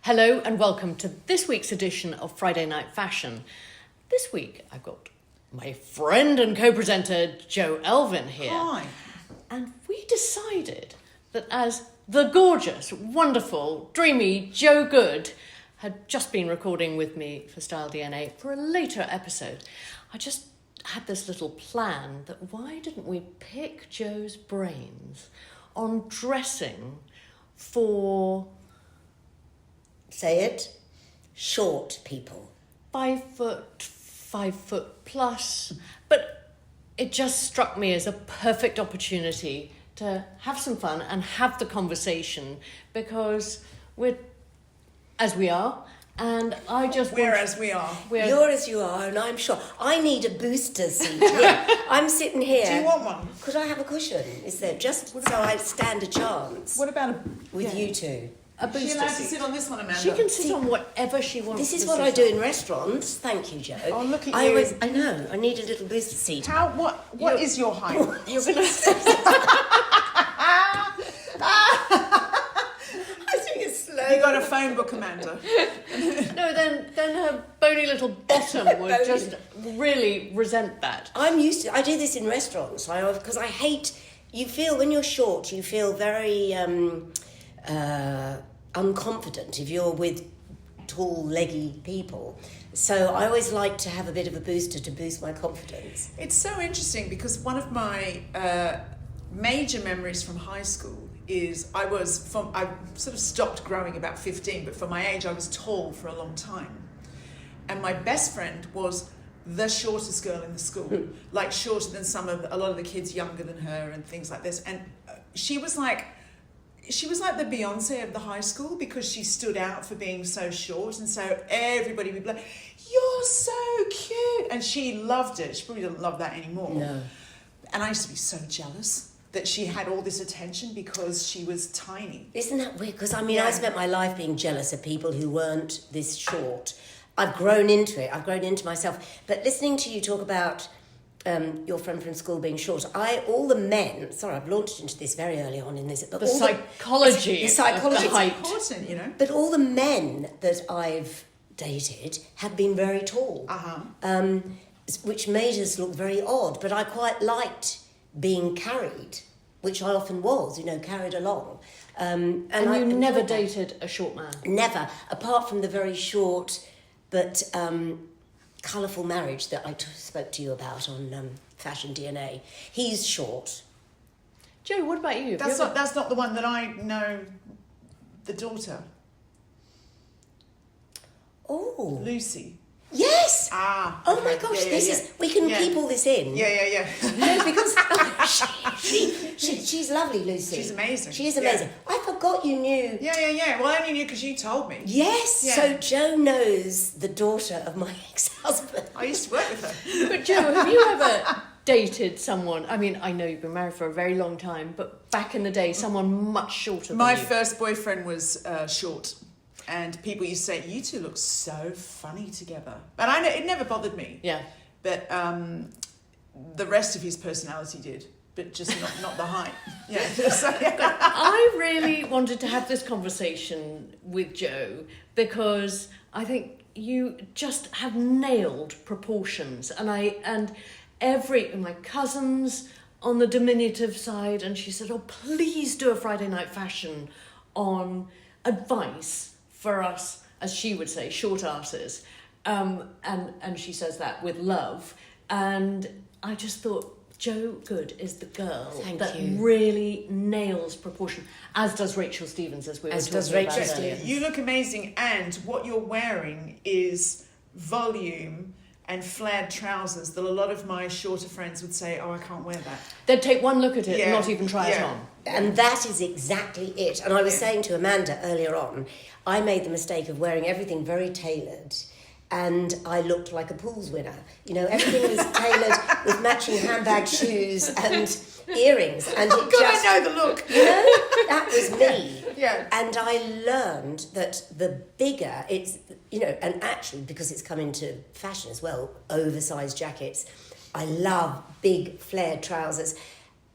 Hello and welcome to this week's edition of Friday Night Fashion. This week I've got my friend and co-presenter Jo Elvin here. Hi. And we decided that as the gorgeous, wonderful, dreamy Jo Good had just been recording with me for Style DNA for a later episode, I just had this little plan that why didn't we pick Jo's brains on dressing for... Say it. Short people. 5 foot plus. But it just struck me as a perfect opportunity to have some fun and have the conversation because we're as we are. And I just We're as we are. You're as you are, and I'm sure. I need a booster seat here. I'm sitting here. Do you want one? Could I have a cushion? Is there just so I stand a chance What about with you two? a Is she booster allowed to seat. sit on this one, Amanda? She can sit on whatever she wants. This is to what sit I do on. in restaurants. Thank you, Jo. Oh, look at I you. always, I know. I need a little booster seat. How? What is your height? You're gonna. I think it's slow. You got a phone book, Amanda. No, then her bony little bottom would Bony. just really resent that. I'm used to. I do this in restaurants. Because I hate. You feel when you're short. You feel very unconfident if you're with tall, leggy people. So I always like to have a bit of a booster to boost my confidence. It's so interesting because one of my major memories from high school is I sort of stopped growing about 15, but for my age I was tall for a long time. And my best friend was the shortest girl in the school, like shorter than a lot of the kids younger than her and things like this. And she was like the Beyonce of the high school because she stood out for being so short, and so everybody would be like, "You're so cute," and she loved it. She probably doesn't love that anymore. No. And I used to be so jealous that she had all this attention because she was tiny. Isn't that weird? Because I Yeah. spent my life being jealous of people who weren't this short. I've grown into it. I've grown into myself. But listening to you talk about your friend from school being short, all the men. Sorry, I've launched into this very early on in this. But The all psychology. the psychology. Of the height. Important, you know. But all the men that I've dated have been very tall, which made us look very odd. But I quite liked being carried, which I often was, carried along. And I you never enjoyed that. dated a short man? Never, apart from the very short but colourful marriage that I spoke to you about on Fashion DNA. He's short. Jo, what about you? That's not the one that I know. The daughter, Oh, Lucy. yes! Ah. Oh my gosh, we can keep all this in. Yeah. No, because she's lovely, Lucy. She's amazing. She is amazing. Yeah. I forgot you knew. Yeah. Well, I only knew because you told me. Yes, Yeah. so Jo knows the daughter of my ex-husband. I used to work with her. But Jo, have you ever dated someone? I mean, I know you've been married for a very long time, but back in the day, someone much shorter My than you. first boyfriend was short, and people used to say, "You two look so funny together," but it never bothered me. Yeah. But the rest of his personality did, but just not the height. Yeah. So, yeah. I really wanted to have this conversation with Jo because I think you just have nailed proportions, and my cousins on the diminutive side, and she said, "Oh, please do a Friday Night Fashion on advice for us," as she would say, short asses, and she says that with love, and I just thought Jo Good is the girl Thank that you. really nails proportion, as does Rachel Stevens, as we were As talking does about Rachel earlier. Stevens. You look amazing, and what you're wearing is volume and flared trousers that a lot of my shorter friends would say, "Oh, I can't wear that." They'd take one look at it and Yeah, not even try it yeah. on. And that is exactly it. And I was saying to Amanda earlier on, I made the mistake of wearing everything very tailored, and I looked like a pools winner. Everything was tailored with matching handbag, shoes, and earrings. And Oh, God, I know the look. that was me. Yeah. And I learned that the bigger it's, and actually because it's come into fashion as well, oversized jackets. I love big flared trousers.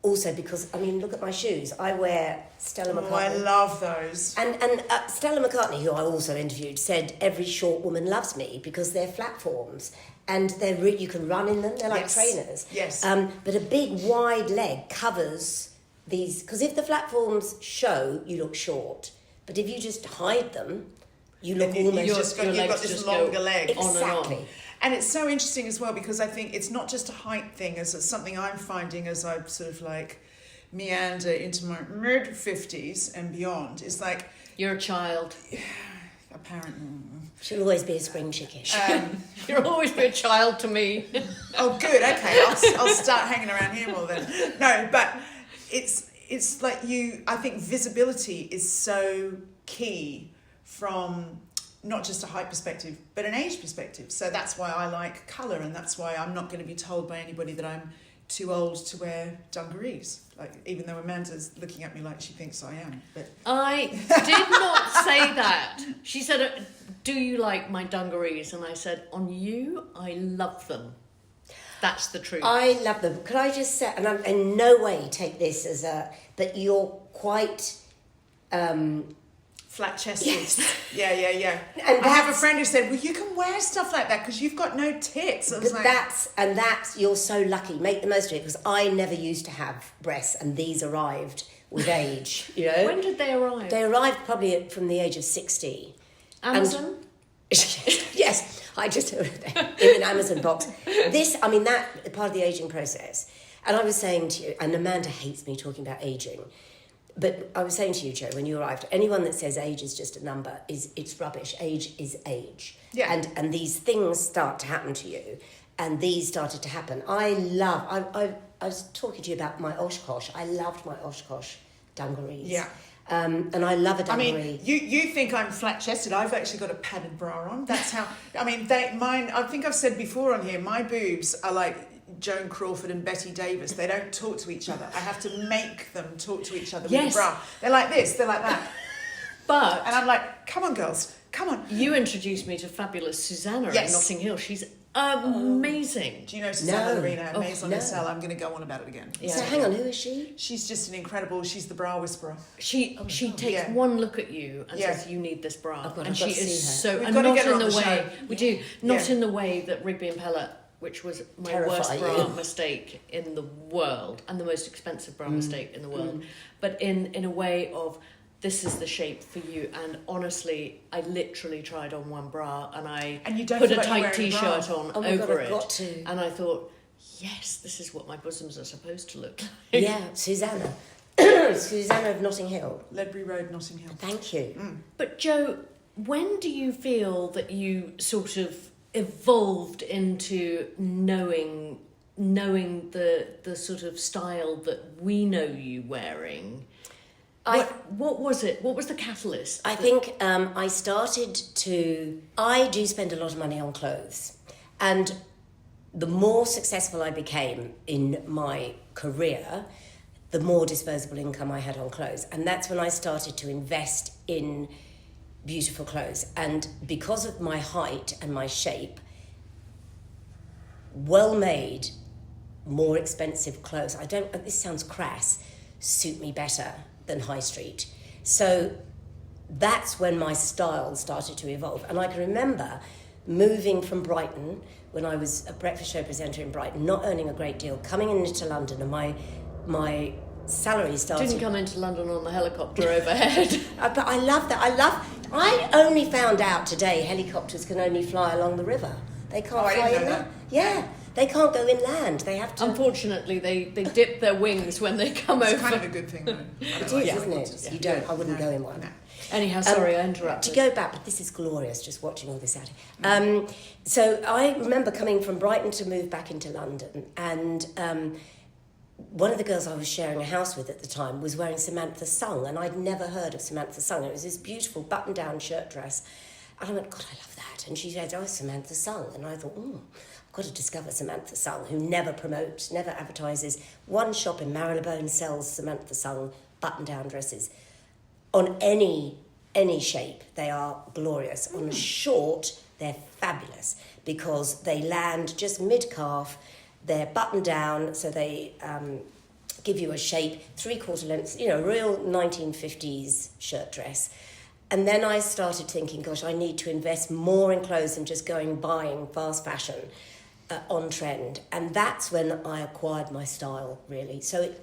also because, I mean, look at my shoes. I wear Stella McCartney. Oh, I love those. And Stella McCartney, who I also interviewed, said every short woman loves me because they're flatforms and you can run in them. They're like trainers. Yes. But a big wide leg covers these, because if the platforms show, you look short. But if you just hide them, you look almost... You've got this longer leg. Exactly. And it's so interesting as well because I think it's not just a height thing, as it's something I'm finding as I sort of like meander into my mid-50s and beyond. It's like... You're a child. Apparently. She'll always be a spring chicken. You'll always be a child to me. Oh, good. Okay, I'll start hanging around here more then. No, but it's like I think visibility is so key from not just a height perspective, but an age perspective. So that's why I like colour, and that's why I'm not going to be told by anybody that I'm too old to wear dungarees. Like, even though Amanda's looking at me like she thinks I am. But I did not say that. She said, "Do you like my dungarees?" And I said, "On you, I love them." That's the truth. I love them. Could I just say, and I'm in no way take this as but you're quite... flat-chested. Yes. Yeah. And I have a friend who said, well, you can wear stuff like that because you've got no tits. I was But like, that's you're so lucky. Make the most of it, because I never used to have breasts, and these arrived with age. You know, When did they arrive? they arrived probably from the age of 60. Amazon? Yes, I just in an Amazon box. That part of the aging process. And I was saying to you, and Amanda hates me talking about aging. But I was saying to you, Jo, when you arrived, anyone that says age is just a number it's rubbish. Age is age. Yeah. And these things start to happen to you, and these started to happen. I was talking to you about my Oshkosh. I loved my Oshkosh dungarees. Yeah. And I love a I dungaree. mean, you think I'm flat-chested. I've actually got a padded bra on. That's how... I mean, mine... I think I've said before on here, my boobs are like Joan Crawford and Betty Davis. They don't talk to each other. I have to make them talk to each other with a bra. They're like this, they're like that. But... And I'm like, come on, girls, come on. You introduced me to fabulous Susanna in Notting Hill. She's amazing. Do you know Susanna Lorena and Oh, Maison no. Marcel? I'm going to go on about it again. Yeah. So hang on, who is she? She's just an incredible... She's the bra whisperer. She takes one look at you and says, "You need this bra," God, and I've she got to is see her. so. We've And got to not get her in on the the way show. we do, not Yeah. in the way that Rigby and Pellet, which was my worst Terrify bra you. mistake in the world and the most expensive bra mistake in the world, but in a way of, this is the shape for you. And honestly, I literally tried on one bra and you don't put feel a like you're tight wearing a bra. t-shirt on Oh my God, over I've it, got to. and I thought, yes, this is what my bosoms are supposed to look like. Yeah, Susanna. Susanna of Notting Hill. Ledbury Road, Notting Hill. Thank you. But Jo, when do you feel that you sort of evolved into knowing the sort of style that we know you wearing? What was it? What was the catalyst? I think I do spend a lot of money on clothes. And the more successful I became in my career, the more disposable income I had on clothes. And that's when I started to invest in beautiful clothes. And because of my height and my shape, well-made, more expensive clothes, this sounds crass, suit me better than high street. So that's when my style started to evolve. And I can remember moving from Brighton, when I was a breakfast show presenter in Brighton, not earning a great deal, coming into London, and my salary started... Didn't come into London on the helicopter overhead. But I love that. I only found out today helicopters can only fly along the river. They can't I fly didn't know inland. that. Yeah, they can't go inland. They have to... Unfortunately, they dip their wings when they come It's over. kind of a good thing, though. It is, isn't it? You don't. I wouldn't go in one. No. Anyhow, sorry, I interrupted. To go back, but this is glorious, just watching all this out here. So I remember coming from Brighton to move back into London, and one of the girls I was sharing a house with at the time was wearing Samantha Sung, and I'd never heard of Samantha Sung. It was this beautiful button-down shirt dress, and I went, God, I love that. And she said, oh, Samantha Sung. And I thought, I've got to discover Samantha Sung, who never promotes, never advertises. One shop in Marylebone sells Samantha Sung button-down dresses. On any shape, they are glorious. On a short, they're fabulous because they land just mid-calf. They're buttoned down, so they give you a shape, 3/4 length, you know, real 1950s shirt dress. And then I started thinking, gosh, I need to invest more in clothes than just going buying fast fashion on trend. And that's when I acquired my style, really. So it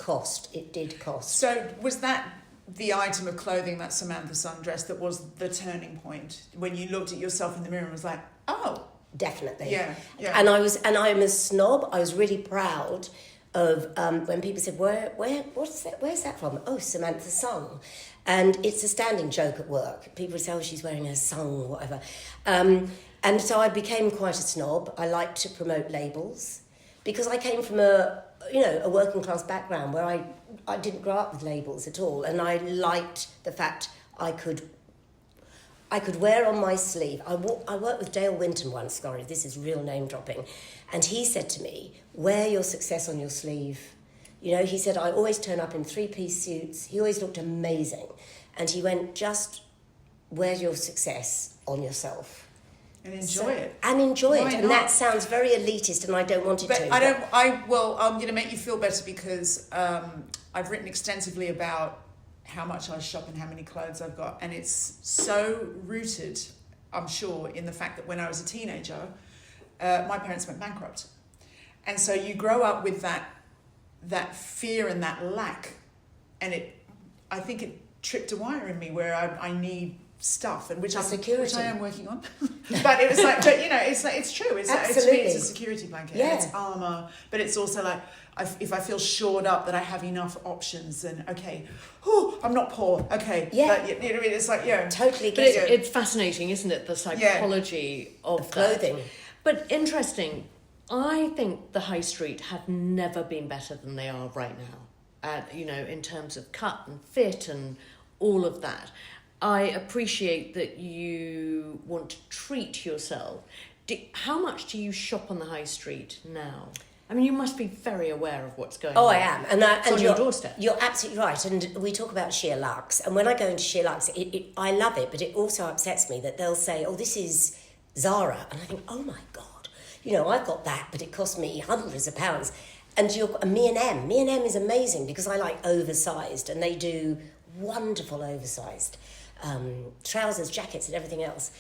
did cost. So was that the item of clothing, that Samantha sundress, that was the turning point when you looked at yourself in the mirror and was like, oh, definitely. yeah. And I'm a snob. I was really proud of when people said, where's that from? Oh, Samantha Sung. And it's a standing joke at work. People would say, oh, she's wearing a sung or whatever. And so I became quite a snob. I liked to promote labels because I came from a working class background where I didn't grow up with labels at all. And I liked the fact I could wear on my sleeve. I worked with Dale Winton once, sorry, this is real name dropping. And he said to me, wear your success on your sleeve. You know, he said, I always turn up in 3-piece suits. He always looked amazing. And he went, just wear your success on yourself. And enjoy it. And enjoy Why it. not? And that sounds very elitist and I don't want it But to. I'm going to make you feel better because I've written extensively about how much I shop and how many clothes I've got. And it's so rooted, I'm sure, in the fact that when I was a teenager, my parents went bankrupt. And so you grow up with that fear and that lack. And I think it tripped a wire in me where I need stuff, and which I am working on. But it was like, but you know, it's true. It's like, to me, it's a security blanket. Yeah. It's armor, but it's also like, if I feel shored up that I have enough options, then okay, I'm not poor. Okay, yeah, you know what I mean? It's like, yeah, totally. But it's fascinating, isn't it? The psychology of clothing. But interesting. I think the high street have never been better than they are right now. You know, in terms of cut and fit and all of that. I appreciate that you want to treat yourself. How much do you shop on the high street now? I mean, you must be very aware of what's going on. Oh, I am. And on your doorstep. You're absolutely right. And we talk about sheer luxe. And when I go into sheer luxe, I love it, but it also upsets me that they'll say, oh, this is Zara. And I think, oh, my God. You know, I've got that, but it cost me hundreds of pounds. And M&M. M&M is amazing because I like oversized, and they do wonderful oversized trousers, jackets, and everything else.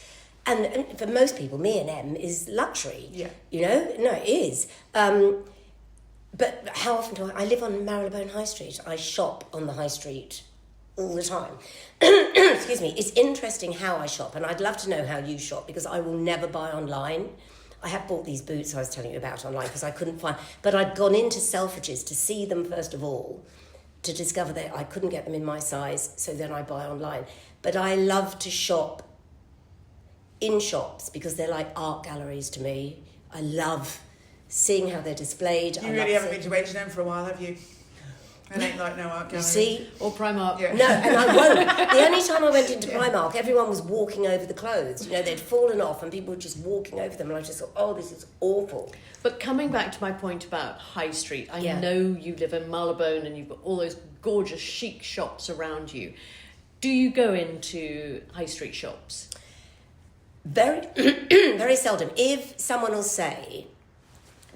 And for most people, M&M is luxury. Yeah. You know? No, it is. But how often I live on Marylebone High Street. I shop on the high street all the time. Excuse me. It's interesting how I shop, and I'd love to know how you shop because I will never buy online. I have bought these boots I was telling you about online because I couldn't find... But I'd gone into Selfridges to see them first of all, to discover that I couldn't get them in my size, so then I buy online. But I love to shop in shops because they're like art galleries to me. I love seeing how they're displayed. You really haven't been to H&M for a while, have you? It ain't like no art gallery. You see? Or Primark. Yeah. No, and I won't. The only time I went into Primark, everyone was walking over the clothes. You know, they'd fallen off and people were just walking over them. And I just thought, oh, this is awful. But coming back to my point about High Street, I know you live in Marylebone and you've got all those gorgeous chic shops around you. Do you go into High Street shops? Very, very seldom. If someone will say,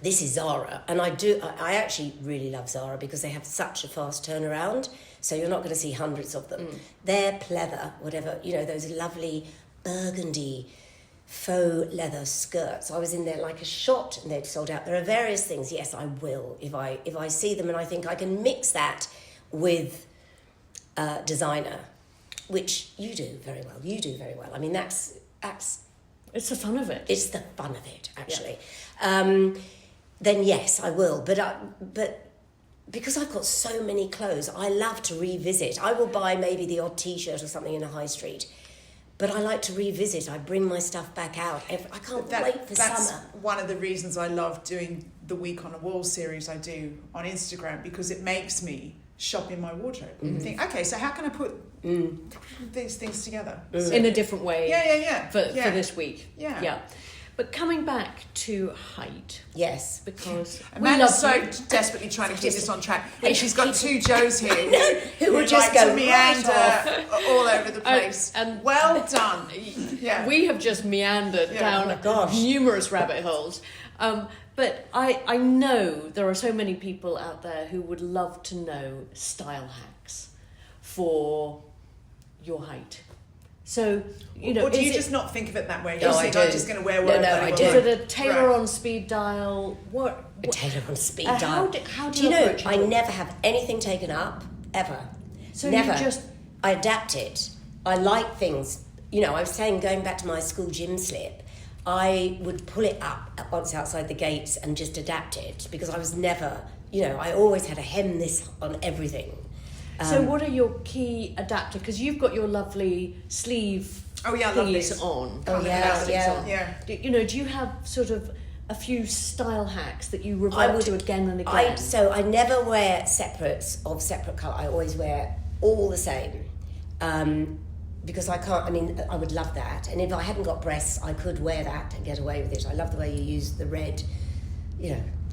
this is Zara, and I actually really love Zara because they have such a fast turnaround, so you're not going to see hundreds of them. They're pleather, whatever, you know, those lovely burgundy faux leather skirts. I was in there like a shot and they'd sold out. There are various things, yes, I will, if I see them and I think I can mix that with designer, which you do very well. You do very well. I mean, that's It's the fun of it. It's the fun of it, actually. Yeah. Then yes, I will. But because I've got so many clothes, I love to revisit. I will buy maybe the odd T-shirt or something in a high street, but I like to revisit. I bring my stuff back out. I can't wait for that's summer. One of the reasons I love doing the Week on a Wall series I do on Instagram, because it makes me shop in my wardrobe and think, okay, so how can I put these things together? So, in a different way. Yeah. For this week. Yeah. But coming back to height, Yes. because Amanda's so desperately trying to keep this on track, and she's got two Joes here who will just like go to meander all over the place. and well done. Yeah. we have just meandered Oh my down gosh. numerous rabbit holes. But I know there are so many people out there who would love to know style hacks for your height. So, Or do you just not think of it that way? No, You I think I'm do. just going to wear whatever I I do. is want. it a tailor on speed dial? What A tailor on speed how dial. do you know, approach it? I never have anything taken up, ever. So never. you just I adapt it. I like things. I was saying, going back to my school gym slip, I would pull it up once outside the gates and just adapt it, because I was never, I always had a hem this on everything. so what are your key adapter? Because you've got your lovely sleeve Oh yeah, I love thingies these. on. Oh, Kind of yeah, elastics yeah. on. Yeah. Do you have sort of a few style hacks that you revert to again and again? I never wear separates of separate colour. I always wear all the same. Because I can't, I would love that. And if I hadn't got breasts, I could wear that and get away with it. I love the way you use the red,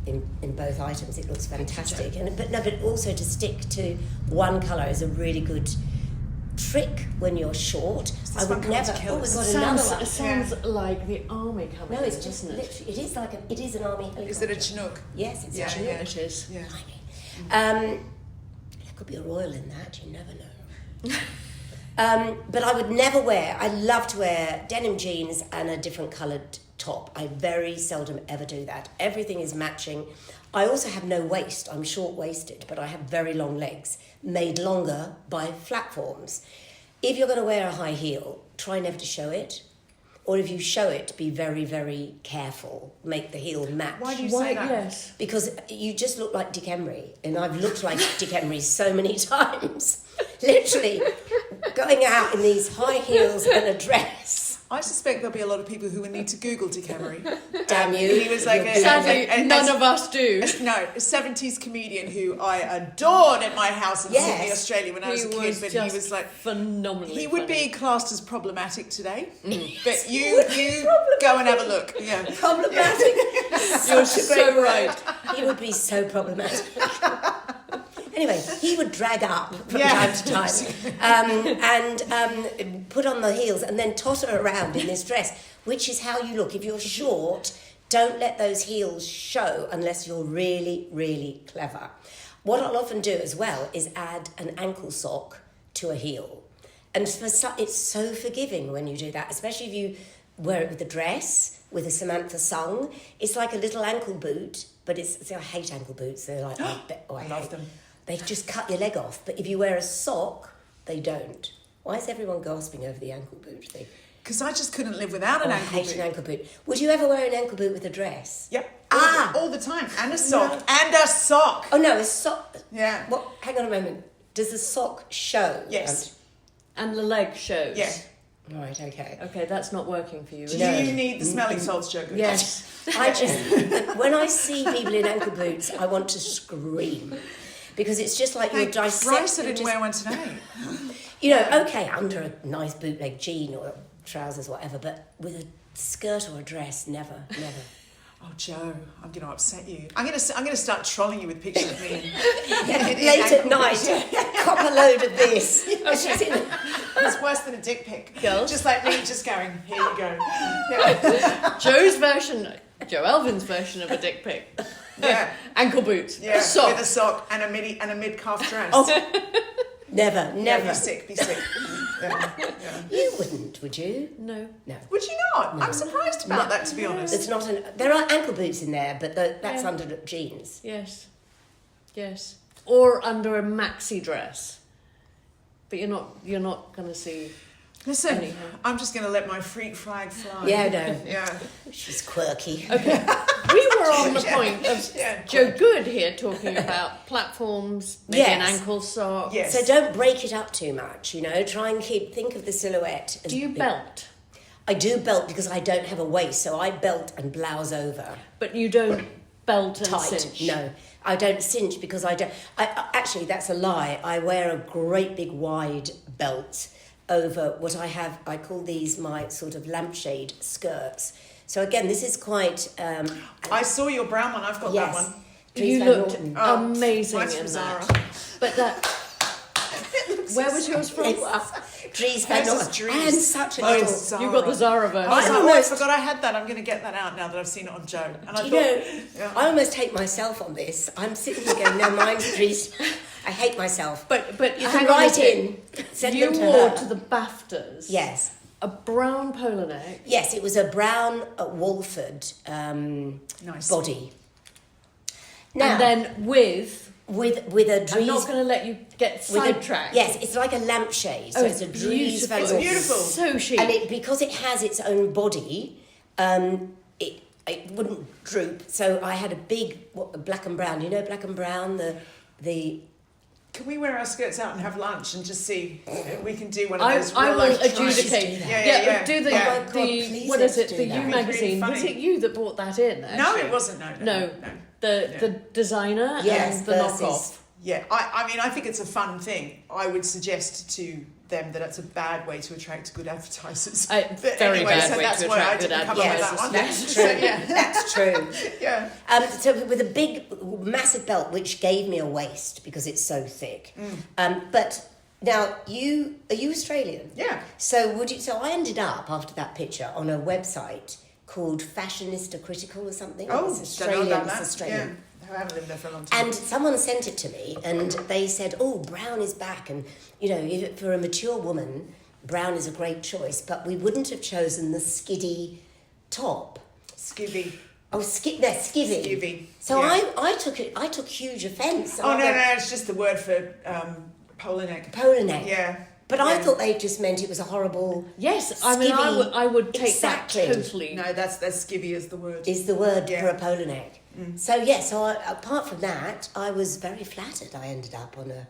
in both items. It looks fantastic. But also to stick to one colour is a really good trick when you're short. I would never. Oh, we've got another one. It sounds like the army coming. No, it's in, just doesn't it? literally. It is an army helicopter. Is it a Chinook? Yes, it's Yeah, a Chinook. yeah. It is. Yeah. There could be a royal in that. You never know. But I would never wear. I love to wear denim jeans and a different coloured top. I very seldom ever do that. Everything is matching. I also have no waist. I'm short-waisted, but I have very long legs, made longer by platforms. If you're going to wear a high heel, try never to show it. Or if you show it, be very, very careful. Make the heel match. Why do you say that? Yes. Because you just look like Dick Emery, and I've looked like Dick Emery so many times. Literally, going out in these high heels and a dress. I suspect there'll be a lot of people who will need to Google Dick Emery. Damn you. He was like Sadly, none of us do. No, a 70s comedian who I adored at my house in Yes. Sydney, Australia when I was a kid, but he was like phenomenally. he would funny. be classed as problematic today. But you go and have a look. Yeah. Problematic. You're Such a so great right. word. He would be so problematic. Anyway, he would drag up from Yeah. time to time and put on the heels and then totter around in this dress, which is how you look. If you're short, don't let those heels show unless you're really, really clever. What I'll often do as well is add an ankle sock to a heel. And it's so forgiving when you do that, especially if you wear it with a dress, with a Samantha song. It's like a little ankle boot, but I hate ankle boots. They're like, I love them. They just cut your leg off. But if you wear a sock, they don't. Why is everyone gasping over the ankle boot thing? Because I just couldn't live without an I ankle hate boot. an ankle boot. Would you ever wear an ankle boot with a dress? Yep. Ah! All the time. And a sock. And a sock. Oh no, a sock. Yeah. What? Hang on a moment. Does the sock show? Yes. And the leg shows. Yeah. Right. Okay. Okay, that's not working for you. Is Do it? you need the smelling salts, Joe? Yes. I just when I see people in ankle boots, I want to scream. Because it's just like you're Thank dissecting. Christ I didn't wear one today. Okay, under a nice bootleg jean or trousers, whatever, but with a skirt or a dress, never. Oh, Joe, I'm going to upset you. I'm going to start trolling you with pictures of me. Late at night, cop a load of this. She's in It's worse than a dick pic. Girls. Just like me, just going, here you go. Yeah. Joe Elvin's version of a dick pic. Yeah. Ankle boots. Yeah. Sock. With a sock and a mid-calf dress. Oh, never. Yeah, be sick. Yeah. You wouldn't, would you? No. No. Would you not? I'm surprised about that, to be honest. It's not there are ankle boots in there, but that's under jeans. Yes. Yes. Or under a maxi dress. But you're not going to see. Listen, Anyhow. I'm just going to let my freak flag fly. Yeah, no. Yeah. She's quirky. Okay. We were on the point of Yeah. Joe Good here talking about platforms, maybe an Yes. ankle sock. Yes. So don't break it up too much, Try and think of the silhouette. As Do you big. belt? I do belt because I don't have a waist, so I belt and blouse over. But you don't belt and Tight. cinch? No, I don't cinch because I don't. Actually, that's a lie. I wear a great big wide belt over what I have. I call these my sort of lampshade skirts. So again, this is quite. I saw your brown one. I've got that one. Dries You Van looked Noten. amazing mine's in from that. Zara. But that Minx. Where was yours from? Dries Hers Van is Noort. Dries. I am such a Mine little... is Zara. You got the Zara version. I almost- forgot I had that. I'm going to get that out now that I've seen it on Joe. And I You thought, know, yeah. I almost hate myself on this. I'm sitting here going, no, mine's Dries. I hate myself. But You hang can on a write sec. in. Send You them to wore her. to the BAFTAs. Yes. A brown polo neck. Yes, it was a brown Walford Nice. body. Now, And then with with a Dries... I'm not going to let you get with a- sidetracked. Yes, it's like a lampshade. So Oh, it's a Dries beautiful. Van It's Noort. beautiful. So chic. And because it has its own body, it wouldn't droop. So I had a big black and brown. You know black and brown, the Can we wear our skirts out and have lunch and just see if we can do one of I those? will real-life tries? adjudicate. do that. Yeah. Do the, Yeah. Oh my God, please what is let's it? do The that. You It's really magazine. funny. Was it you that bought that in? No, Actually? it wasn't. No. The designer Yes, and the versus- knockoff. Yeah, I mean, I think it's a fun thing. I would suggest to them that it's a bad way to attract good advertisers. But Very anyway, bad so way that's to why I attract good didn't come up with Yes, that one. that's So, true. yeah. That's true. Yeah. So with a big, massive belt, which gave me a waist because it's so thick. But now are you Australian? Yeah. So So I ended up after that picture on a website called Fashionista Critical or something. Oh, it's don't know Australian. about It's that. Australian. Yeah. I haven't lived there for a long time. And someone sent it to me, and they said, "Oh, brown is back, and you know, for a mature woman, brown is a great choice." But we wouldn't have chosen the skiddy top. Skivvy. Oh, skivvy. Skivvy. So Yeah. I took huge offence. Oh, no, it's just the word for polo neck. Polo neck. Yeah. But I Yeah. thought they just meant it was a horrible. Yes, I mean, Skivvy. I would take Exactly. that totally. No, that's skivvy is the word. Is the word Yeah. for a polo neck. So apart from that, I was very flattered. I ended up on a No,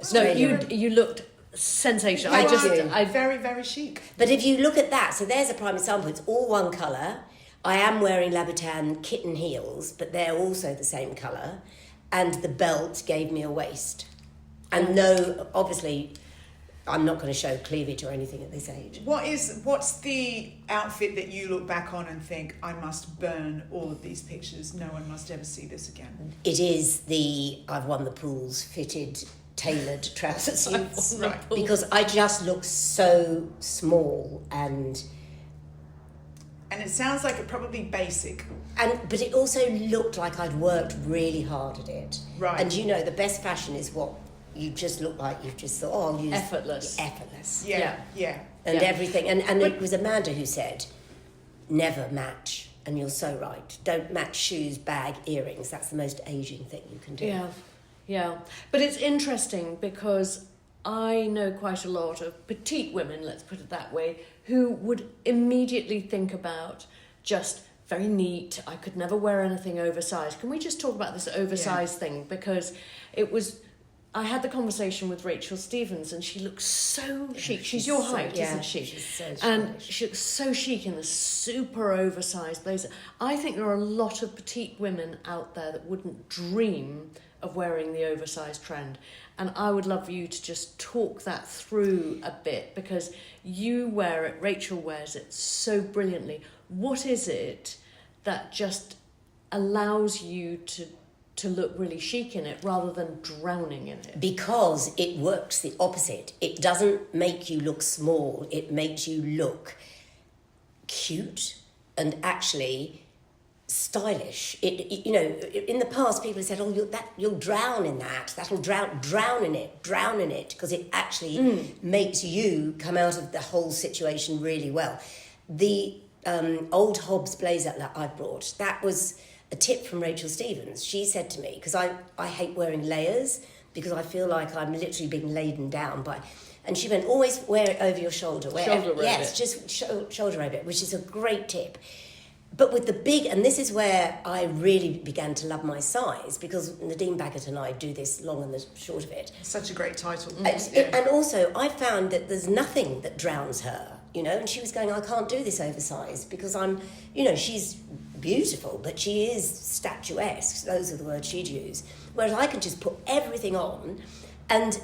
Australian. you looked sensational. Thank you. I Very, very chic. But if you look at that, so there's a prime example. It's all one colour. I am wearing Labutin kitten heels, but they're also the same colour. And the belt gave me a waist. And no, obviously, I'm not going to show cleavage or anything at this age. What's the outfit that you look back on and think, I must burn all of these pictures, no one must ever see this again? It is I've won the pools fitted, tailored trouser suits. Right. Because I just look so small and And it sounds like it probably basic. but it also looked like I'd worked really hard at it. Right. And you know, the best fashion is what you just look like you've just thought, oh, I'll use Effortless. effortless. Yeah. And Yeah. everything. And it was Amanda who said, never match. And you're so right. Don't match shoes, bag, earrings. That's the most aging thing you can do. Yeah. But it's interesting because I know quite a lot of petite women, let's put it that way, who would immediately think about just very neat. I could never wear anything oversized. Can we just talk about this oversized thing? Because I had the conversation with Rachel Stevens and she looks so chic. She's your height, isn't she? She's so And stylish. she looks so chic in this super oversized blazer. I think there are a lot of petite women out there that wouldn't dream of wearing the oversized trend. And I would love you to just talk that through a bit because you wear it, Rachel wears it so brilliantly. What is it that just allows you to look really chic in it rather than drowning in it? Because it works the opposite. It doesn't make you look small. It makes you look cute and actually stylish. You know, in the past people have said, "Oh, you'll drown in that. That'll drown in it," because it actually makes you come out of the whole situation really well. The old Hobbs blazer that I brought, that was a tip from Rachel Stevens. She said to me, because I hate wearing layers because I feel like I'm literally being laden down by. And she went, always wear it over your shoulder. Shoulder robe yes, it. just shoulder over it, which is a great tip. But with the big, and this is where I really began to love my size, because Nadine Baggett and I do this long and the short of it. Such a great title. And also, I found that there's nothing that drowns her, you know, and she was going, I can't do this oversized because she's beautiful, but she is statuesque. Those are the words she'd use. Whereas I can just put everything on, and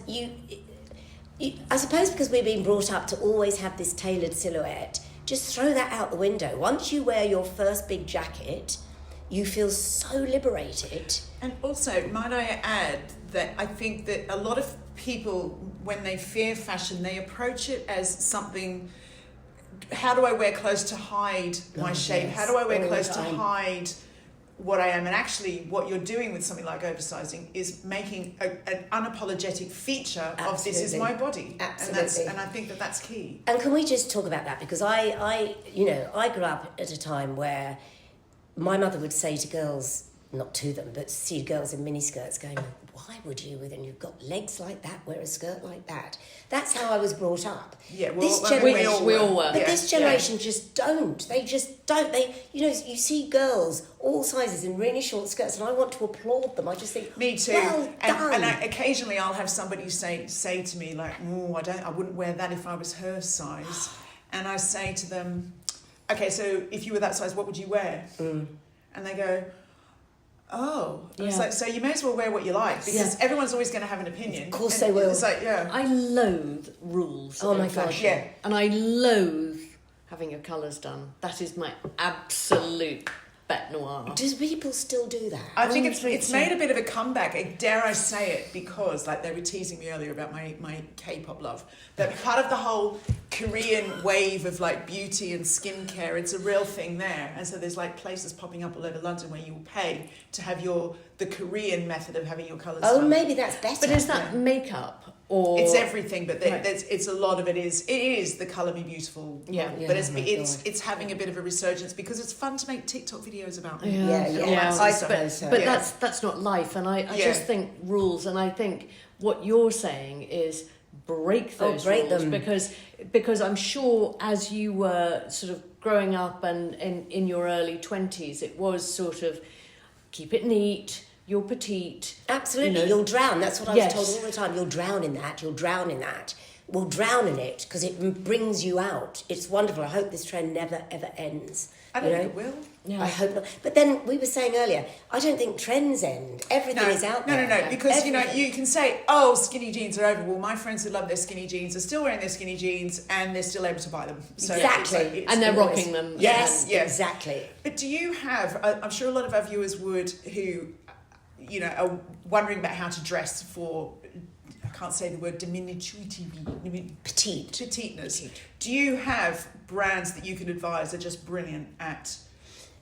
I suppose because we're being brought up to always have this tailored silhouette, just throw that out the window. Once you wear your first big jacket, you feel so liberated. And also, might I add that I think that a lot of people, when they fear fashion, they approach it as something. How do I wear clothes to hide my shape? Yes. How do I wear All clothes the to time. hide what I am? And actually, what you're doing with something like oversizing is making an unapologetic feature of this is my body. Absolutely. And I think that that's key. And can we just talk about that? Because I grew up at a time where my mother would say to girls, not to them, but see girls in miniskirts going, why would you, and you've got legs like that, wear a skirt like that? That's how I was brought up. Yeah, well, this we generation, all were. But Yeah, this generation just don't. They just don't. You see girls all sizes in really short skirts, and I want to applaud them. I just think, me too. Well done. And occasionally I'll have somebody say to me like, "Oh, I wouldn't wear that if I was her size," and I say to them, "Okay, so if you were that size, what would you wear?" And they go, "Oh," it's like, so you may as well wear what you like, because everyone's always going to have an opinion. Of course they will. It's like, I loathe rules. Oh in my gosh, fashion. yeah. And I loathe having your colours done. That is my absolute bête noire. Do people still do that? I think Honestly, it's made a bit of a comeback, dare I say it, because like they were teasing me earlier about my K-pop love. But part of the whole Korean wave of like beauty and skincare, it's a real thing there. And so there's like places popping up all over London where you will pay to have the Korean method of having your colours Oh, done. maybe that's better. But is that makeup or It's everything, but Right. it's a lot of it is the Colour Me Beautiful. Yeah. model. Yeah, But oh my it's having a bit of a resurgence because it's fun to make TikTok videos about them. Yeah, and all yeah. that sort I of stuff. suppose so. But Yeah. that's not life, and I Yeah. just think rules, and I think what you're saying is break those break rules, them. because I'm sure as you were sort of growing up and in your early 20s, it was sort of keep it neat, you're petite. Absolutely, You know, you'll drown. That's what I Yes. was told all the time. You'll drown in that. You'll drown in that. We'll drown in it because it brings you out. It's wonderful. I hope this trend never ever ends. I don't think it will. Yeah. I hope not. But then we were saying earlier, I don't think trends end. Everything is out there. No, because Everything. you can say, oh, skinny jeans are over. Well, my friends who love their skinny jeans are still wearing their skinny jeans and they're still able to buy them. So Exactly. And they're rocking them. Yes, Yeah. exactly. But do you have? I'm sure a lot of our viewers would who, are wondering about how to dress for. I can't say the word Petite. petiteness. Do you have brands that you can advise are just brilliant at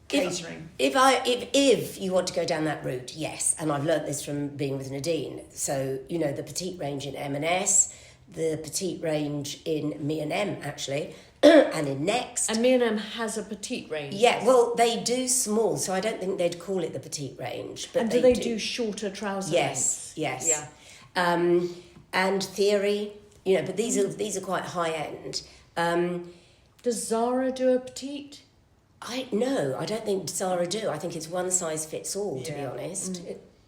catering? If you want to go down that route, yes, and I've learnt this from being with Nadine. So the petite range in M&S, the petite range in Me&M actually, and in Next. And M&M has a petite range. Yeah, well, they do small, so I don't think they'd call it the petite range. But And do they do shorter trouser Yes, lengths? yes. Yeah. And Theory, but these are quite high end. Does Zara do a petite? I don't think Zara do. I think it's one size fits all, to be Yeah. honest.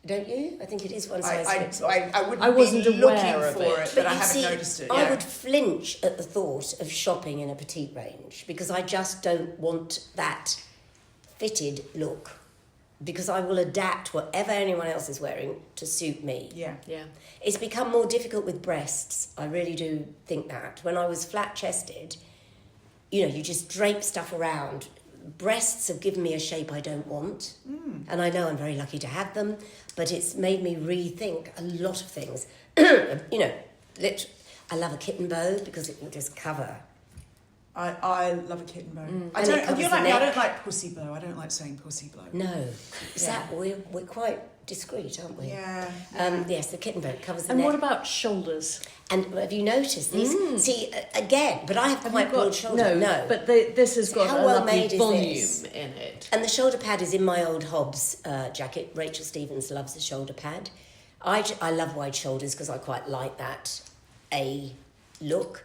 Don't you? I think it is one size fits all. I wouldn't I wasn't be looking aware of for it. it, but I you haven't see, noticed it. I Yeah. would flinch at the thought of shopping in a petite range because I just don't want that fitted look. Because I will adapt whatever anyone else is wearing to suit me. Yeah. Yeah. It's become more difficult with breasts. I really do think that. When I was flat-chested, you just drape stuff around. Breasts have given me a shape I don't want. And I know I'm very lucky to have them, but it's made me rethink a lot of things. I love a kitten bow because it will just cover. I love a kitten bow. I And it don't. covers You're the like me. I neck. don't like pussy blow. I don't like saying pussy blow. No. Is Yeah. that we're quite discreet, aren't we? Yeah. Yes, the kitten bow covers the And neck. what about shoulders? And have you noticed these? See, again, but I have quite broad shoulders. No. But this has got How a well lovely made is volume this? in it. And the shoulder pad is in my old Hobbs jacket. Rachel Stevens loves the shoulder pad. I love wide shoulders because I quite like that look.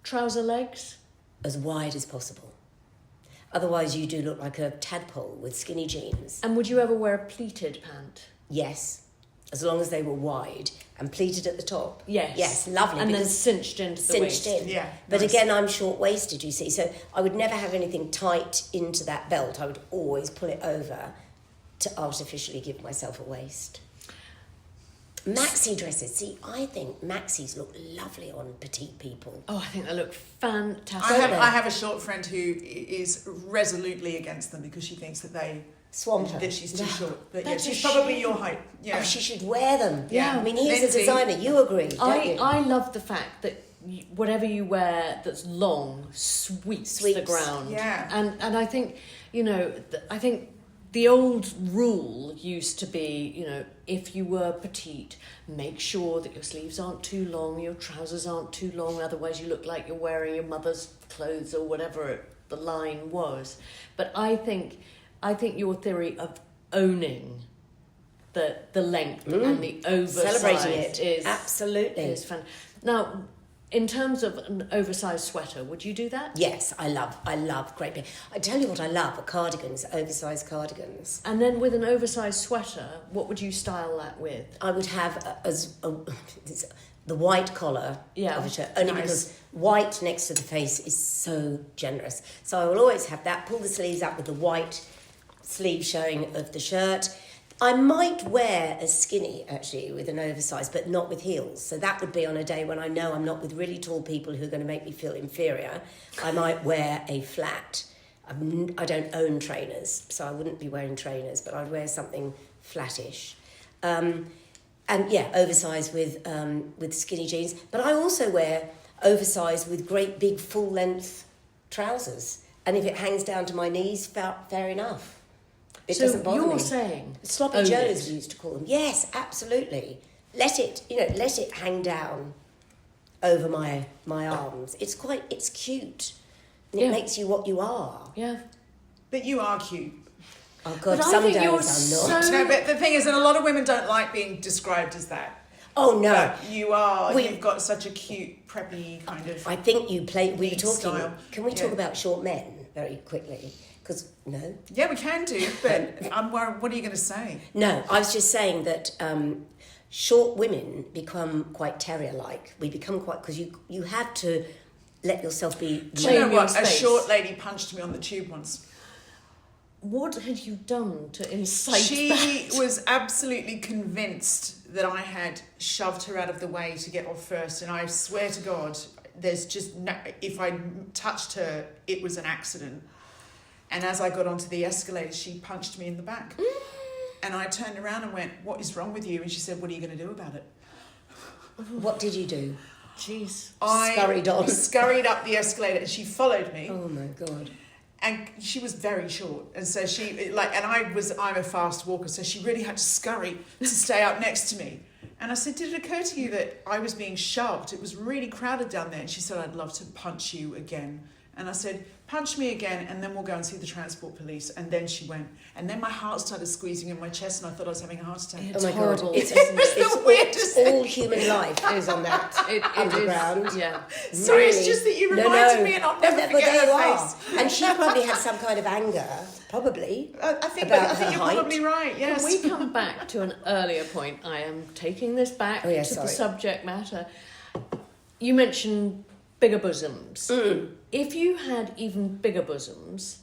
Trouser legs? As wide as possible. Otherwise, you do look like a tadpole with skinny jeans. And would you ever wear a pleated pant? Yes, as long as they were wide and pleated at the top. Yes. Yes, lovely. And then because cinched into the cinched waist. in. Yeah, But nice. again, I'm short-waisted, you see, so I would never have anything tight into that belt. I would always pull it over to artificially give myself a waist. Maxi dresses. See, I think maxis look lovely on petite people. Oh, I think they look fantastic. I have a short friend who is resolutely against them because she thinks that they Swamp her. that she's too short. But yeah, That's a she's probably shame. your height. Yeah. Oh, she should wear them. Yeah. I mean, he's Lindsay. a designer. You agree, don't you? I love the fact that whatever you wear that's long sweeps the Sweeps. ground. Yeah. And I think, I think the old rule used to be, if you were petite, make sure that your sleeves aren't too long, your trousers aren't too long, otherwise you look like you're wearing your mother's clothes or whatever the line was. But I think your theory of owning the length and the oversize Celebrating it. is Absolutely. is fun. Now, in terms of an oversized sweater, would you do that? Yes, I love great big. I tell you what I love, are cardigans, oversized cardigans. And then with an oversized sweater, what would you style that with? I would have the white collar of a shirt, only because white next to the face is so generous. So I will always have that, pull the sleeves up with the white sleeve showing of the shirt. I might wear a skinny, actually, with an oversized, but not with heels. So that would be on a day when I know I'm not with really tall people who are going to make me feel inferior. I might wear a flat. I don't own trainers, so I wouldn't be wearing trainers, but I'd wear something flattish. And yeah, oversized with skinny jeans. But I also wear oversized with great big full length trousers. And if it hangs down to my knees, fair enough. It doesn't bother me. So you're saying Sloppy own Joes, it. we used to call them. Yes, absolutely. Let it hang down over my arms. It's cute. And it makes you what you are. Yeah. But you are cute. Oh God, But I some think days you're I'm not. so- No, but the thing is that a lot of women don't like being described as that. Oh no. But you are. We- You've got such a cute, preppy kind of. I think you play. We were neat talking. style. Can we Yeah. talk about short men very quickly? Because no. Yeah, we can do. But I'm worried. What are you going to say? No, I was just saying that short women become quite terrier-like. We become quite, because you have to let yourself be. Do you know Claim your what? A space. short lady punched me on the tube once. What had you done to incite She that? was absolutely convinced that I had shoved her out of the way to get off first, and I swear to God, there's just no. If I touched her, it was an accident. And as I got onto the escalator, she punched me in the back. And I turned around and went, "What is wrong with you?" And she said, "What are you going to do about it?" What did you do? Jeez. I Scurried on. scurried up the escalator, and she followed me. Oh my God. And she was very short, and so I'm a fast walker, so she really had to scurry to stay up next to me. And I said, "Did it occur to you that I was being shoved? It was really crowded down there." And she said, "I'd love to punch you again." And I said, "Punch me again, and then we'll go and see the transport police." And then she went, and then my heart started squeezing in my chest, and I thought I was having a heart attack. It's Oh my horrible. God. It's the weirdest all human life is on that It underground. is. Yeah. Sorry, it's just that you reminded me, and I'll never but forget there her you face. are. And she probably had some kind of anger, probably. I think About you're her height. probably right. Yes. Can we come back to an earlier point? I am taking this back Oh, yeah, to the sorry. subject matter. You mentioned bigger bosoms. If you had even bigger bosoms,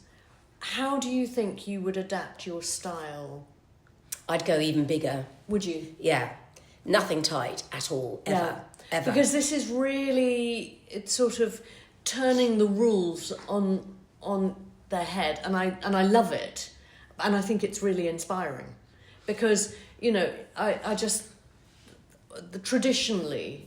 how do you think you would adapt your style? I'd go even bigger. Would you? Yeah. Nothing tight at all, ever. Ever. Because this is really, it's sort of turning the rules on their head, and I love it, and I think it's really inspiring, because I just traditionally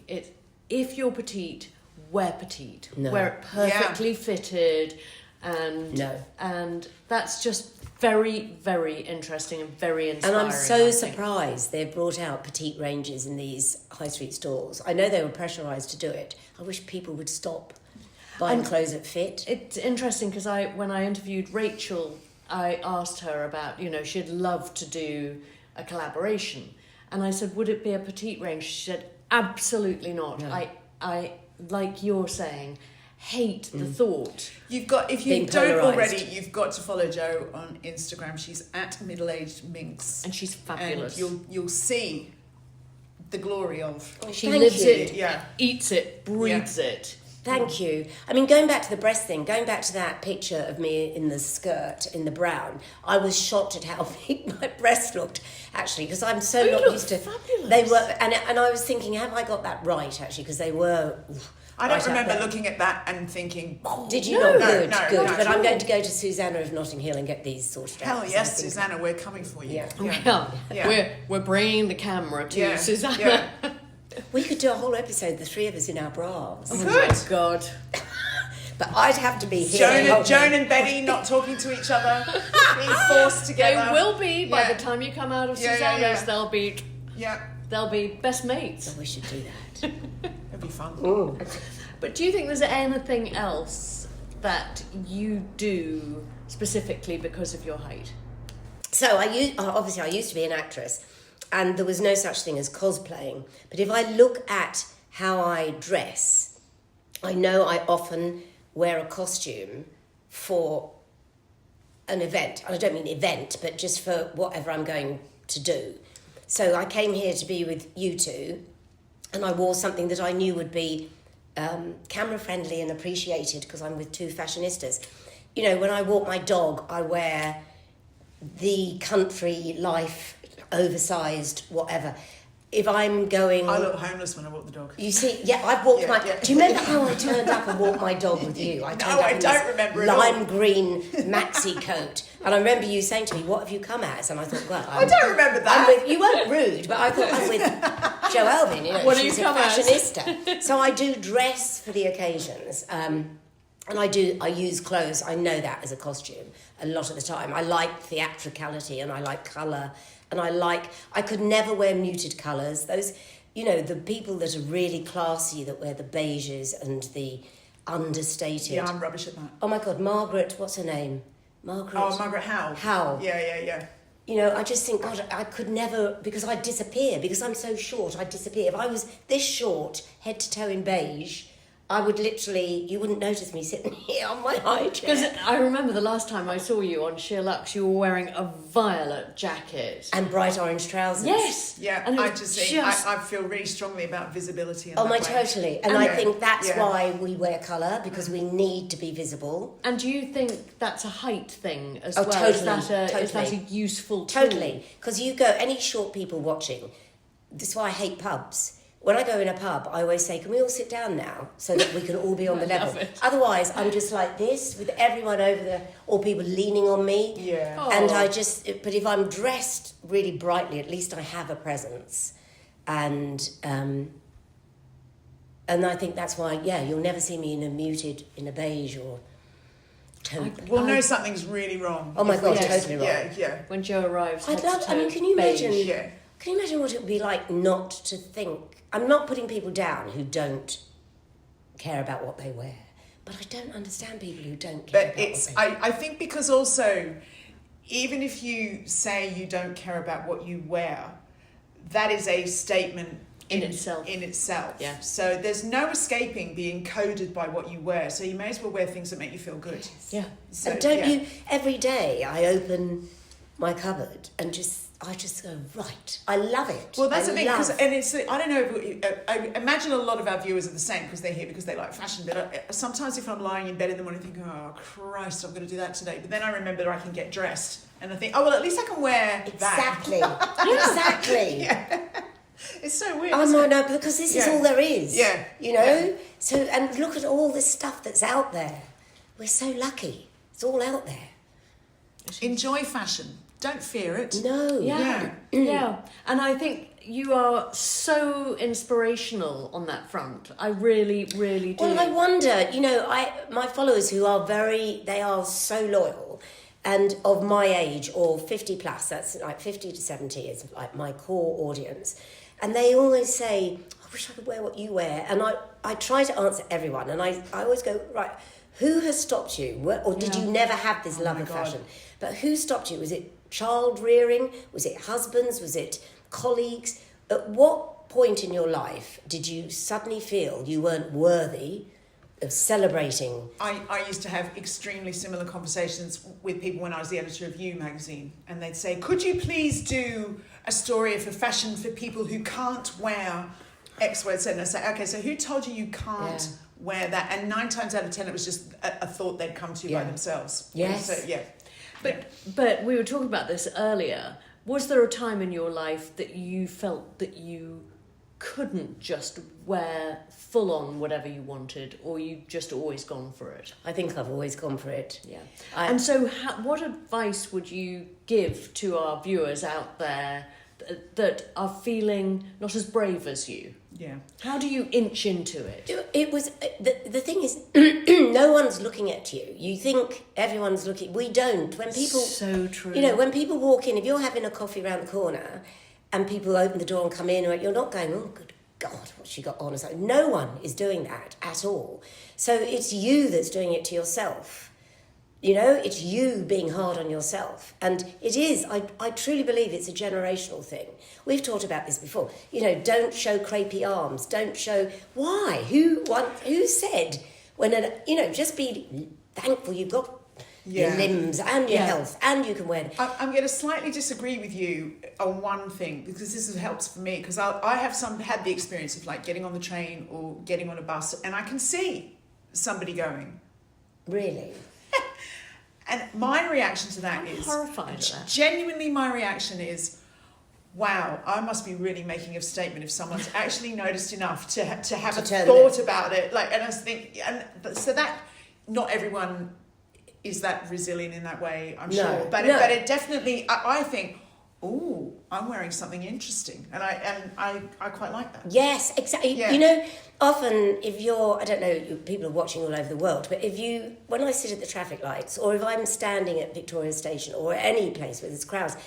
if you're petite, wear petite, No. wear it perfectly fitted, and that's just very, very interesting and very And inspiring. I'm so I think. surprised they've brought out petite ranges in these high street stores. I know they were pressurised to do it. I wish people would stop buying clothes that fit. It's interesting because when I interviewed Rachel, I asked her about, she'd love to do a collaboration. And I said, would it be a petite range? She said, absolutely not. No. I like you're saying, hate the thought. You've got, if you Being don't polarised. already, you've got to follow Jo on Instagram. She's at Aged Minx, And she's fabulous. and you'll see the glory of. She Thank lives you. it, Yeah. eats it, breathes it. Thank you. I mean, going back to the breast thing, going back to that picture of me in the skirt, in the brown, I was shocked at how big my breasts looked, actually, because I'm so not used to... Fabulous. They were, and I was thinking, have I got that right, actually, because they were... I don't right remember up there. looking at that and thinking, oh, Did you No, not? Good, no, good. not But at I'm all. going to go to Susanna of Notting Hill and get these sorted out. hell 'cause yes, I think- Susanna, we're coming for you. Yeah. Yeah. We're bringing the camera to Yeah. Susanna. Yeah. We could do a whole episode, the three of us in our bras. Oh Good. my God. But I'd have to be here. Joan and Betty not talking to each other, being forced They together. will be by Yeah. the time you come out of Yeah, Susanna's. yeah, yeah. They'll Yeah, be best mates. We should do that. it'd be fun. But do you think there's anything else that you do specifically because of your height? So obviously I used to be an actress, and there was no such thing as cosplaying. But if I look at how I dress, I know I often wear a costume for an event. And I don't mean event, but just for whatever I'm going to do. So I came here to be with you two, and I wore something that I knew would be camera friendly and appreciated because I'm with two fashionistas. You know, when I walk my dog, I wear the country life, oversized, whatever. If I'm going... I look homeless when I walk the dog. You see, yeah, I've walked Yeah, my... yeah. Do you remember how I turned up and walked my dog with you? I turned No, up I in don't this remember at all. lime green maxi coat. And I remember you saying to me, what have you come as? And I thought, well... I don't remember I'm that. with, you weren't rude, but I thought I'm with Jo Alvin, you know, What do she's you a come as? fashionista. So I do dress for the occasions. And I use clothes, I know that as a costume a lot of the time. I like theatricality and I like colour. And I could never wear muted colours. Those, you know, the people that are really classy that wear the beiges and the understated. Yeah, I'm rubbish at that. Oh my God, Margaret, what's her name? Margaret. Oh, Margaret Howe. Howe. Yeah. You know, I just think, God, I could never, because I'd disappear. Because I'm so short, I'd disappear. If I was this short, head to toe in beige, I would literally, you wouldn't notice me sitting here on my high chair. Because I remember the last time I saw you on Sheer Lux, you were wearing a violet jacket. And bright orange trousers. Yes. Yeah, And it I was just think I feel really strongly about visibility. In Oh, that my, way. totally. And I Yeah. think that's Yeah. why we wear colour, because we need to be visible. And do you think that's a height thing as Oh, well? totally, Is that a totally. useful tool? Totally. Because you go, any short people watching, this is why I hate pubs. When I go in a pub, I always say, can we all sit down now so that we can all be on the I level? love it. Otherwise, I'm just like this with everyone over there, or people leaning on me. Yeah. Oh. And but if I'm dressed really brightly, at least I have a presence. And I think that's why, you'll never see me in a beige or taupe. We'll know something's really wrong. Oh my God, Yes. totally wrong. Yeah. When Joe arrives, I'd head love, to I mean, toe can you beige. imagine? Yeah. Can you imagine what it would be like not to think? I'm not putting people down who don't care about what they wear, but I don't understand people who don't care But about it's, what they wear. I think because also, even if you say you don't care about what you wear, that is a statement In itself. In itself. Yeah. So there's no escaping being coded by what you wear. So you may as well wear things that make you feel good. Yeah. So, And don't yeah. you, every day I open my cupboard and I just go, right, I love it. Well, that's I the thing, love- and it's, I don't know, I imagine a lot of our viewers are the same because they're here because they like fashion, but sometimes if I'm lying in bed in the morning, I think, oh, Christ, I'm going to do that today. But then I remember I can get dressed, and I think, oh, well, at least I can wear Exactly. that. Exactly. Yeah. It's so weird. Oh isn't no, it? no, because this is Yeah. all there is. Yeah. You know? Yeah. So, and look at all this stuff that's out there. We're so lucky. It's all out there. Enjoy fashion. Don't fear it. No. Yeah. Yeah. And I think you are so inspirational on that front. I really, really do. Well, I wonder, you know, my followers who are they are so loyal and of my age or 50 plus, that's like 50 to 70 is like my core audience. And they always say, I wish I could wear what you wear. And I try to answer everyone. And I always go, right, who has stopped you? Or did you never have this love my of God. fashion? But who stopped you? Was it child rearing? Was it husbands? Was it colleagues? At what point in your life did you suddenly feel you weren't worthy of celebrating? I used to have extremely similar conversations with people when I was the editor of You magazine, and they'd say, could you please do a story for fashion for people who can't wear X word said, and I say, okay, so who told you can't wear that? And 9 times out of 10, it was just a thought they'd come to by themselves. Yes. So, yeah. But we were talking about this earlier. Was there a time in your life that you felt that you couldn't just wear full on whatever you wanted, or you've just always gone for it? I think I've always gone for it. Yeah. And so what advice would you give to our viewers out there that are feeling not as brave as you? Yeah. How do you inch into it? It was the thing is, no one's looking at you. You think everyone's looking. We don't. When people, so true. You know, when people walk in, if you're having a coffee around the corner, and people open the door and come in, you're not going, oh, good God, what's she got on? It's like, no one is doing that at all. So it's you that's doing it to yourself. You know, it's you being hard on yourself. And it is, I truly believe it's a generational thing. We've talked about this before. You know, don't show crepey arms. Don't show, why? Who said? Just be thankful you've got your limbs and your health, and you can wear them. I'm going to slightly disagree with you on one thing, because this helps for me, because I have had the experience of like getting on the train or getting on a bus, and I can see somebody going, really? And my reaction to that I'm horrified at that. Genuinely, my reaction is, wow, I must be really making a statement if someone's actually noticed enough to have a thought about it. Like, and I think, so that not everyone is that resilient in that way, I'm sure. But it definitely, I think, oh, I'm wearing something interesting, and I quite like that. Yes, exactly. Yeah. You know, often if you're, I don't know, people are watching all over the world, but when I sit at the traffic lights, or if I'm standing at Victoria Station or any place where there's crowds,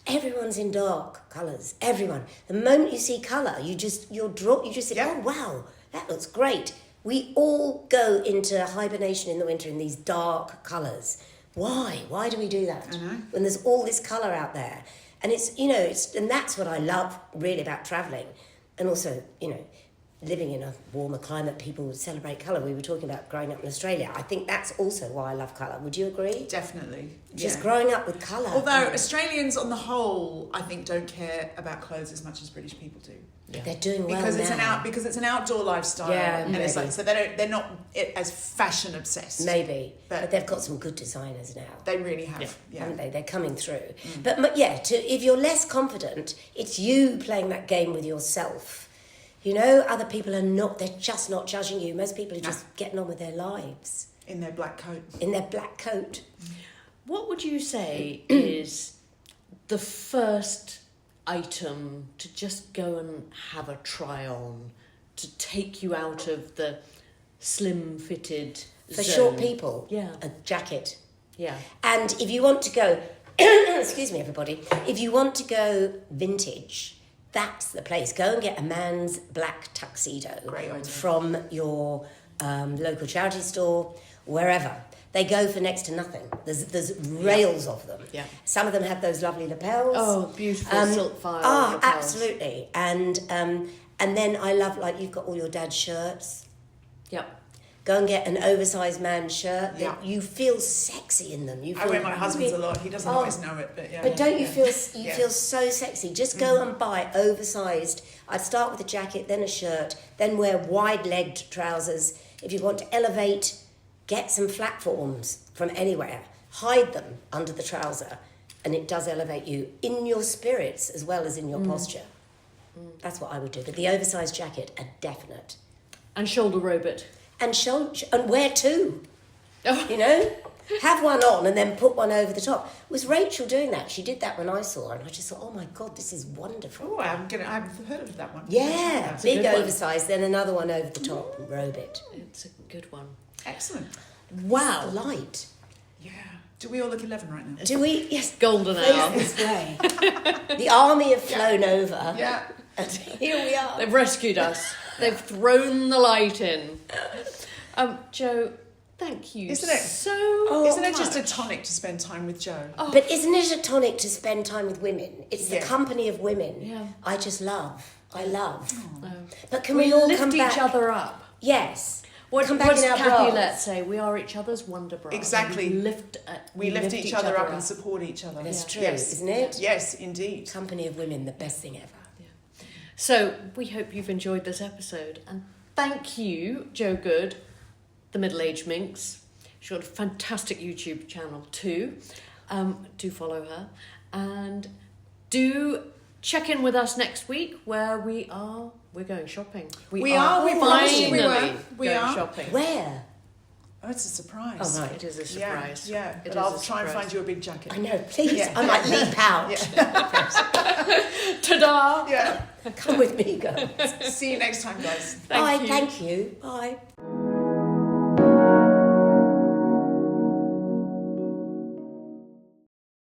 everyone's in dark colours. Everyone. The moment you see colour, you just say, oh wow, that looks great. We all go into hibernation in the winter in these dark colours. Why? Why do we do that? I know. When there's all this colour out there. And and that's what I love really about travelling. And also, living in a warmer climate, people would celebrate colour. We were talking about growing up in Australia. I think that's also why I love colour. Would you agree? Definitely. Just growing up with colour. Although Australians on the whole, I think, don't care about clothes as much as British people do. Yeah. They're doing well because it's an outdoor lifestyle. Yeah, and it's like, so they're not as fashion obsessed. Maybe, but they've got some good designers now. They really have, haven't they? They're coming through. But if you're less confident, it's you playing that game with yourself. You know, other people are not. They're just not judging you. Most people are just getting on with their lives in their black coat. What would you say is the first item to just go and have a try on, to take you out of the slim fitted for zone? Short people? Yeah. A jacket. Yeah. And if you want to go, excuse me everybody, if you want to go vintage, that's the place. Go and get a man's black tuxedo from your local charity store, wherever. They go for next to nothing. There's rails of them. Yeah. Some of them have those lovely lapels. Oh, beautiful silk file. Oh, lapels. absolutely. And then I love, like, you've got all your dad's shirts. Yep. Go and get an oversized man's shirt. You feel sexy in them. I wear my husband's a lot. He doesn't always know it, but yeah. But don't you feel feel so sexy? Just go and buy oversized. I'd start with a jacket, then a shirt, then wear wide-legged trousers. If you want to elevate, get some platforms from anywhere. Hide them under the trouser, and it does elevate you in your spirits as well as in your posture. That's what I would do. But the oversized jacket, a definite. And shoulder robe it. And wear two. You know? Have one on and then put one over the top. Was Rachel doing that? She did that when I saw her, and I just thought, oh my God, this is wonderful. Oh, I've heard of that one. Yeah, big oversized, then another one over the top and robe it. It's a good one. Excellent. Wow. Light. Yeah. Do we all look 11 right now? Do we? Yes. Golden hour. This way. The army have flown over. Yeah. And here we are. They've rescued us. They've thrown the light in. Jo, thank you Isn't it? Isn't it just a tonic to spend time with Jo? Oh. But isn't it a tonic to spend time with women? It's the company of women. Yeah. I just love. I love. Oh. But can we all lift come back? each other up? Yes. What come does back in our Capulet bras. say? We are each other's wonder bras. Exactly. We lift each other up and support each other. That's true, yes. isn't it? Yes, indeed. Company of women, the best thing ever. So we hope you've enjoyed this episode, and thank you, Jo Good, the Middle-Aged Minx. She's got a fantastic YouTube channel too. Do follow her, and do check in with us next week where we're going shopping. We are. We promised you we were. We going are. shopping. Where? Oh, it's a surprise. Oh, right. It is a surprise. Yeah, It but is I'll a try and surprise. find you a big jacket. I know, please. Yeah. I might leap out. Ta-da! Yeah. Come with me, girls. See you next time, guys. Bye, you. thank you. Bye.